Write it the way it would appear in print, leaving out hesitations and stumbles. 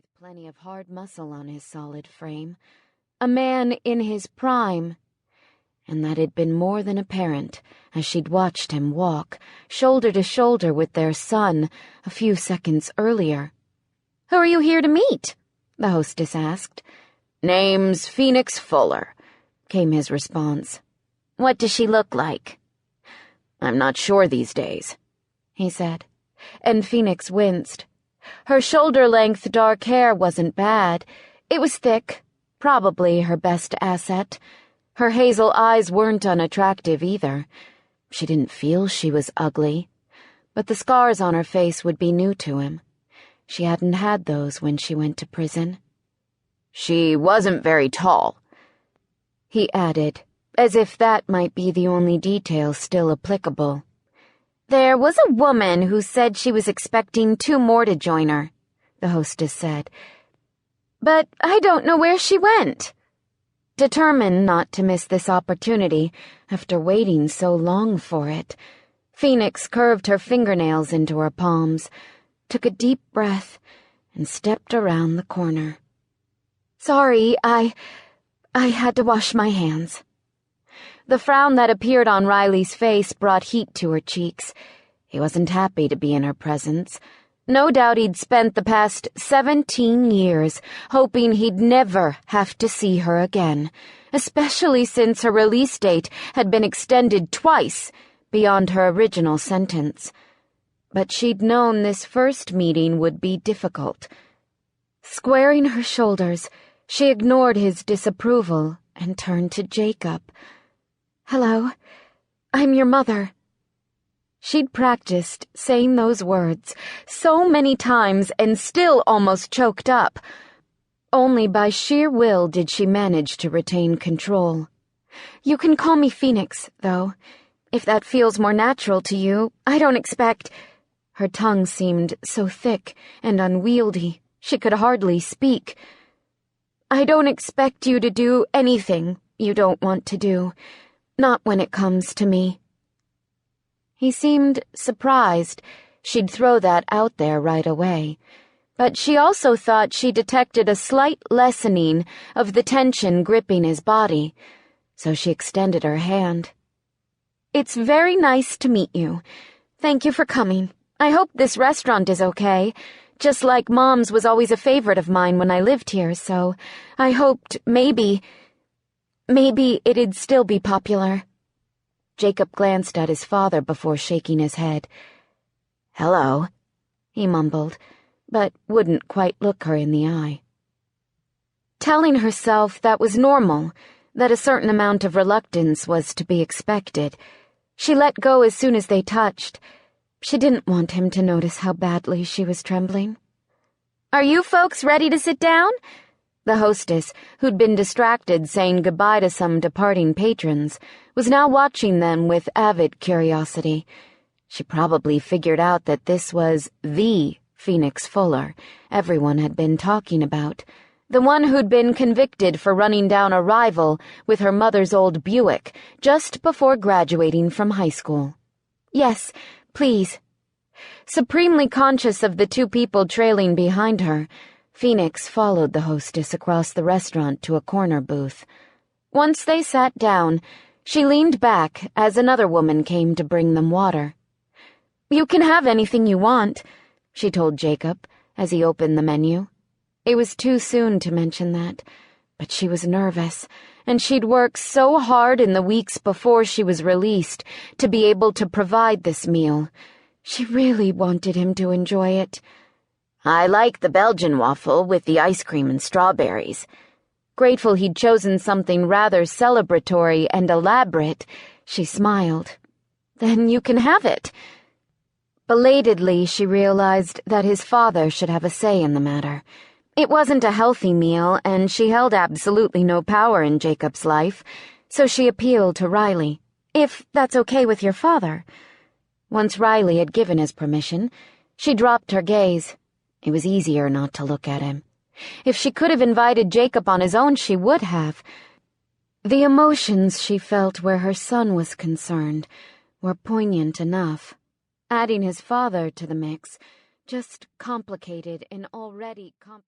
with plenty of hard muscle on his solid frame, a man in his prime, and that had been more than apparent as she'd watched him walk, shoulder to shoulder with their son, a few seconds earlier. "Who are you here to meet?" the hostess asked. "Name's Phoenix Fuller," came his response. "What does she look like?" "I'm not sure these days," he said, and Phoenix winced. Her shoulder-length dark hair wasn't bad. It was thick, probably her best asset. Her hazel eyes weren't unattractive either. She didn't feel she was ugly, but the scars on her face would be new to him. She hadn't had those when she went to prison. "She wasn't very tall," he added, as if that might be the only detail still applicable. "There was a woman who said she was expecting 2 more to join her," the hostess said. "But I don't know where she went." Determined not to miss this opportunity, after waiting so long for it, Phoenix curved her fingernails into her palms, took a deep breath, and stepped around the corner. "Sorry, I had to wash my hands." The frown that appeared on Riley's face brought heat to her cheeks. He wasn't happy to be in her presence. No doubt he'd spent the past 17 years hoping he'd never have to see her again, especially since her release date had been extended twice beyond her original sentence. But she'd known this first meeting would be difficult. Squaring her shoulders, she ignored his disapproval and turned to Jacob. "Hello, I'm your mother." She'd practiced saying those words so many times and still almost choked up. Only by sheer will did she manage to retain control. "You can call me Phoenix, though. If that feels more natural to you, I don't expect—" Her tongue seemed so thick and unwieldy, she could hardly speak. "I don't expect you to do anything you don't want to do. Not when it comes to me." He seemed surprised she'd throw that out there right away, but she also thought she detected a slight lessening of the tension gripping his body, so she extended her hand. "It's very nice to meet you. Thank you for coming. I hope this restaurant is okay. Just like Mom's was always a favorite of mine when I lived here, so I hoped maybe it'd still be popular." Jacob glanced at his father before shaking his head. "Hello," he mumbled, but wouldn't quite look her in the eye. Telling herself that was normal, that a certain amount of reluctance was to be expected, she let go as soon as they touched. She didn't want him to notice how badly she was trembling. "Are you folks ready to sit down?" The hostess, who'd been distracted saying goodbye to some departing patrons, was now watching them with avid curiosity. She probably figured out that this was the Phoenix Fuller everyone had been talking about, the one who'd been convicted for running down a rival with her mother's old Buick just before graduating from high school. "Yes, please." Supremely conscious of the 2 people trailing behind her, Phoenix followed the hostess across the restaurant to a corner booth. Once they sat down, she leaned back as another woman came to bring them water. "You can have anything you want," she told Jacob as he opened the menu. It was too soon to mention that, but she was nervous, and she'd worked so hard in the weeks before she was released to be able to provide this meal. She really wanted him to enjoy it. "I like the Belgian waffle with the ice cream and strawberries." Grateful he'd chosen something rather celebratory and elaborate, she smiled. "Then you can have it." Belatedly, she realized that his father should have a say in the matter. It wasn't a healthy meal, and she held absolutely no power in Jacob's life, so she appealed to Riley. "If that's okay with your father." Once Riley had given his permission, she dropped her gaze. It was easier not to look at him. If she could have invited Jacob on his own, she would have. The emotions she felt where her son was concerned were poignant enough. Adding his father to the mix just complicated an already complex